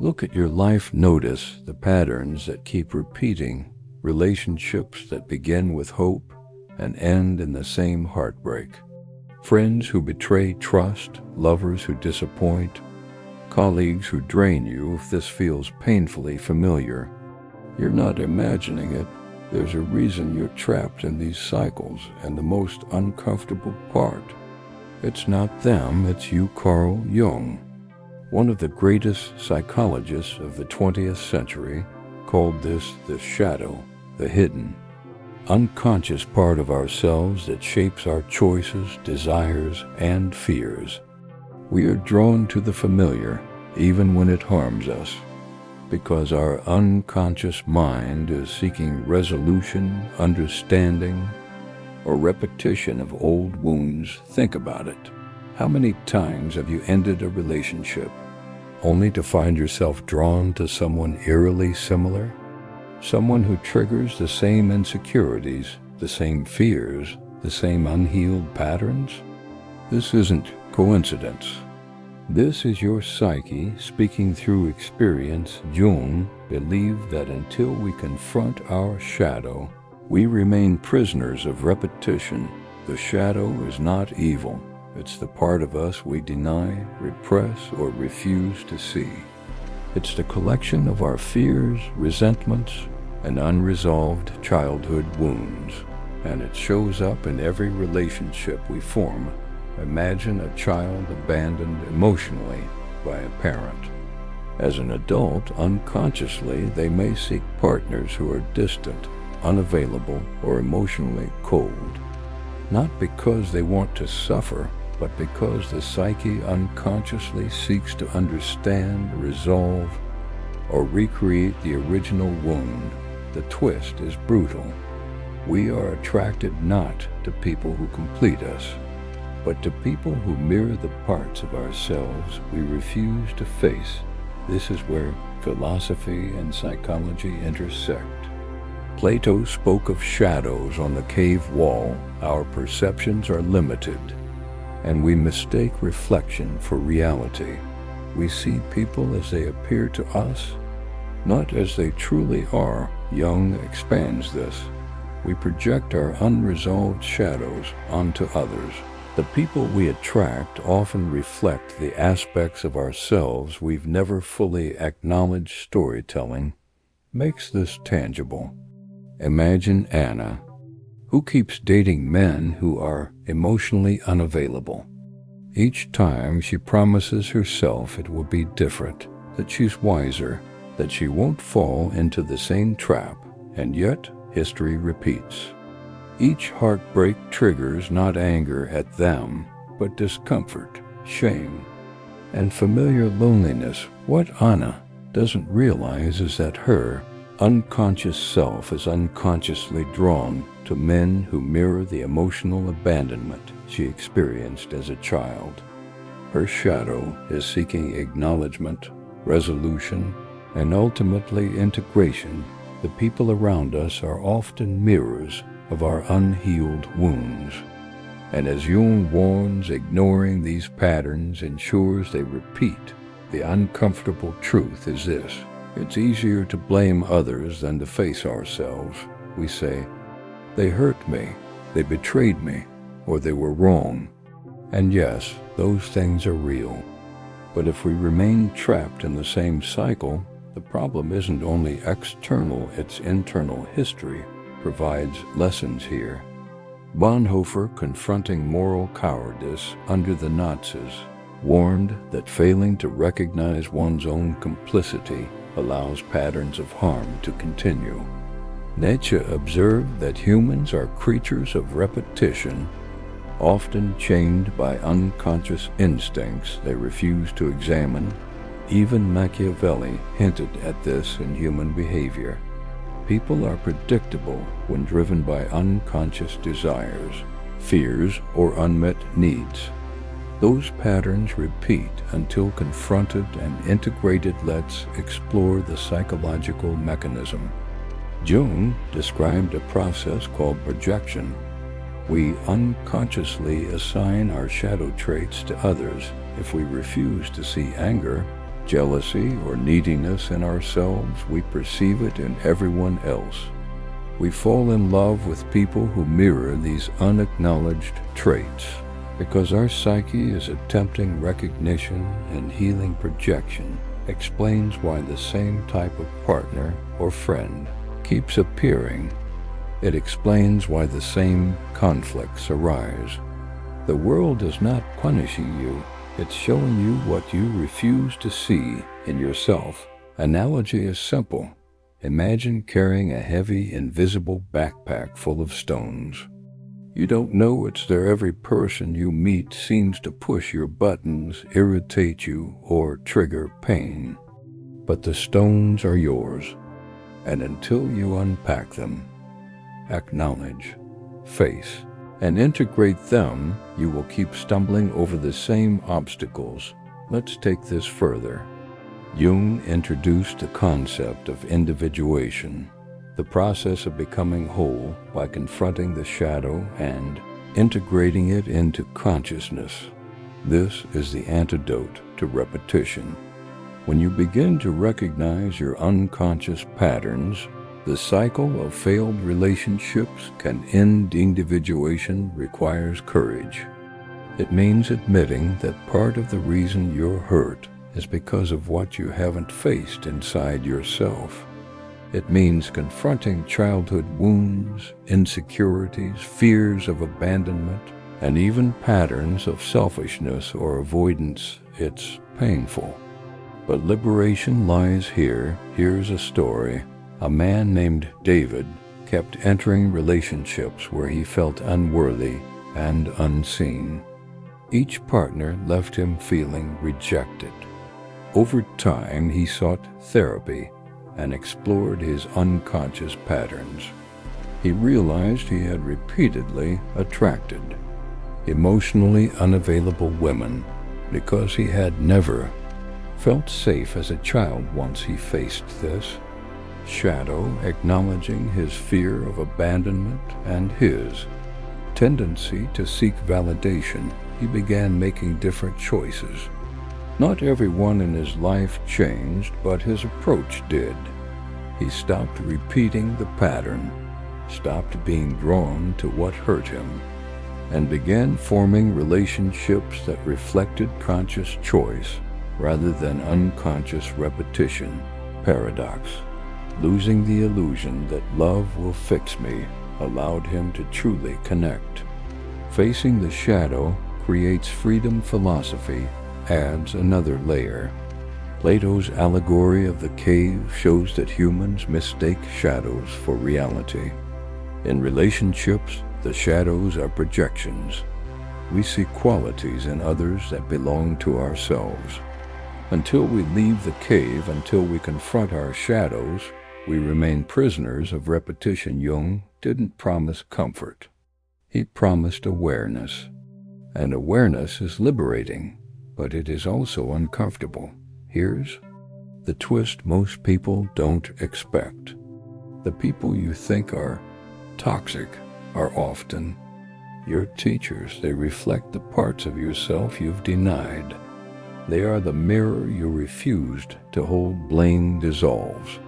Look at your life, notice the patterns that keep repeating, relationships that begin with hope and end in the same heartbreak. Friends who betray trust, lovers who disappoint, colleagues who drain you. If this feels painfully familiar, you're not imagining it. There's a reason you're trapped in these cycles, and the most uncomfortable part, it's not them, it's you. Carl Jung, one of the greatest psychologists of the 20th century, called this the shadow, the hidden, unconscious part of ourselves that shapes our choices, desires, and fears. We are drawn to the familiar, even when it harms us, because our unconscious mind is seeking resolution, understanding, or repetition of old wounds. Think about it. How many times have you ended a relationship only to find yourself drawn to someone eerily similar? Someone who triggers the same insecurities, the same fears, the same unhealed patterns? This isn't coincidence. This is your psyche speaking through experience. Jung believed that until we confront our shadow, we remain prisoners of repetition. The shadow is not evil. It's the part of us we deny, repress, or refuse to see. It's the collection of our fears, resentments, and unresolved childhood wounds, and it shows up in every relationship we form. Imagine a child abandoned emotionally by a parent. As an adult, unconsciously, they may seek partners who are distant, unavailable, or emotionally cold. Not because they want to suffer, but because the psyche unconsciously seeks to understand, resolve, or recreate the original wound. The twist is brutal. We are attracted not to people who complete us, but to people who mirror the parts of ourselves we refuse to face. This is where philosophy and psychology intersect. Plato spoke of shadows on the cave wall. Our perceptions are limited, and we mistake reflection for reality. We see people as they appear to us, not as they truly are. Jung expands this. We project our unresolved shadows onto others. The people we attract often reflect the aspects of ourselves we've never fully acknowledged. Storytelling makes this tangible. Imagine Anna, who keeps dating men who are emotionally unavailable. Each time she promises herself it will be different, that she's wiser, that she won't fall into the same trap, and yet history repeats. Each heartbreak triggers not anger at them, but discomfort, shame, and familiar loneliness. What Anna doesn't realize is that her unconscious self is unconsciously drawn to men who mirror the emotional abandonment she experienced as a child. Her shadow is seeking acknowledgement, resolution, and ultimately integration. The people around us are often mirrors of our unhealed wounds. And as Jung warns, ignoring these patterns ensures they repeat. The uncomfortable truth is this: it's easier to blame others than to face ourselves. We say, they hurt me, they betrayed me, or they were wrong. And yes, those things are real. But if we remain trapped in the same cycle, the problem isn't only external, its internal history provides lessons here. Bonhoeffer, confronting moral cowardice under the Nazis, warned that failing to recognize one's own complicity allows patterns of harm to continue. Nietzsche observed that humans are creatures of repetition, often chained by unconscious instincts they refuse to examine. Even Machiavelli hinted at this in human behavior. People are predictable when driven by unconscious desires, fears, or unmet needs. Those patterns repeat until confronted and integrated. Let's explore the psychological mechanism. Jung described a process called projection. We unconsciously assign our shadow traits to others. If we refuse to see anger, jealousy, or neediness in ourselves, we perceive it in everyone else. We fall in love with people who mirror these unacknowledged traits because our psyche is attempting recognition, and healing projection explains why the same type of partner or friend keeps appearing. It explains why the same conflicts arise. The world is not punishing you. It's showing you what you refuse to see in yourself. Analogy is simple. Imagine carrying a heavy, invisible backpack full of stones. You don't know it's there. Every person you meet seems to push your buttons, irritate you, or trigger pain. But the stones are yours. And until you unpack them, acknowledge, face, and integrate them, you will keep stumbling over the same obstacles. Let's take this further. Jung introduced the concept of individuation, the process of becoming whole by confronting the shadow and integrating it into consciousness. This is the antidote to repetition. When you begin to recognize your unconscious patterns, the cycle of failed relationships can end. Individuation requires courage. It means admitting that part of the reason you're hurt is because of what you haven't faced inside yourself. It means confronting childhood wounds, insecurities, fears of abandonment, and even patterns of selfishness or avoidance. It's painful. But liberation lies here. Here's a story. A man named David kept entering relationships where he felt unworthy and unseen. Each partner left him feeling rejected. Over time, he sought therapy and explored his unconscious patterns. He realized he had repeatedly attracted emotionally unavailable women because he had never felt safe as a child. Once he faced this shadow, acknowledging his fear of abandonment and his tendency to seek validation, he began making different choices. Not everyone in his life changed, but his approach did. He stopped repeating the pattern, stopped being drawn to what hurt him, and began forming relationships that reflected conscious choice rather than unconscious repetition. Paradox. Losing the illusion that love will fix me allowed him to truly connect. Facing the shadow creates freedom. Philosophy adds another layer. Plato's allegory of the cave shows that humans mistake shadows for reality. In relationships, the shadows are projections. We see qualities in others that belong to ourselves. Until we leave the cave, until we confront our shadows, we remain prisoners of repetition. Jung didn't promise comfort. He promised awareness. And awareness is liberating, but it is also uncomfortable. Here's the twist most people don't expect. The people you think are toxic are often your teachers. They reflect the parts of yourself you've denied. They are the mirror you refused to hold. Blame dissolves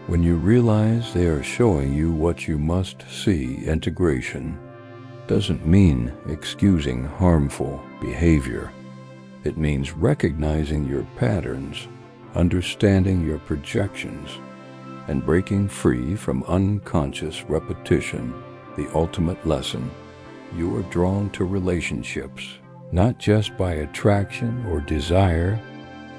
when you realize they are showing you what you must see. Integration doesn't mean excusing harmful behavior. It means recognizing your patterns, understanding your projections, and breaking free from unconscious repetition. The ultimate lesson: you are drawn to relationships, not just by attraction or desire,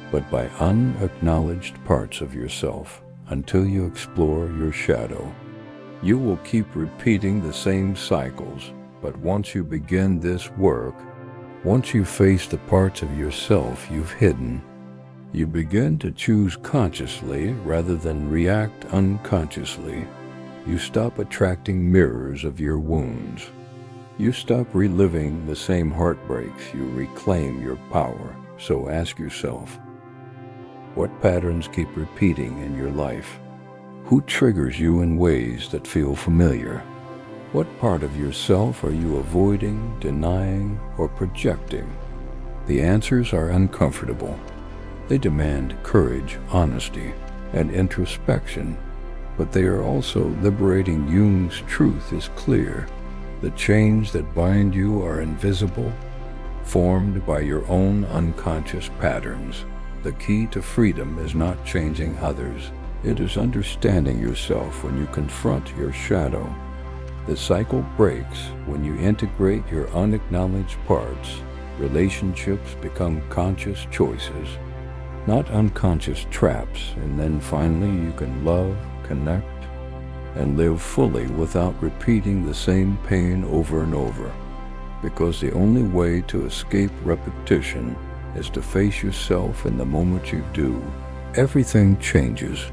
but by unacknowledged parts of yourself. Until you explore your shadow, you will keep repeating the same cycles. But once you begin this work, once you face the parts of yourself you've hidden, you begin to choose consciously rather than react unconsciously. You stop attracting mirrors of your wounds. You stop reliving the same heartbreaks. You reclaim your power. So ask yourself, what patterns keep repeating in your life? Who triggers you in ways that feel familiar? What part of yourself are you avoiding, denying, or projecting? The answers are uncomfortable, They demand courage, honesty, and introspection, but they are also liberating. Jung's truth is clear. The chains that bind you are invisible, formed by your own unconscious patterns. The key to freedom is not changing others. It is understanding yourself when you confront your shadow. The cycle breaks when you integrate your unacknowledged parts. Relationships become conscious choices, not unconscious traps, and then finally you can love, connect, and live fully without repeating the same pain over and over. Because the only way to escape repetition is to face yourself, and the moment you do, everything changes.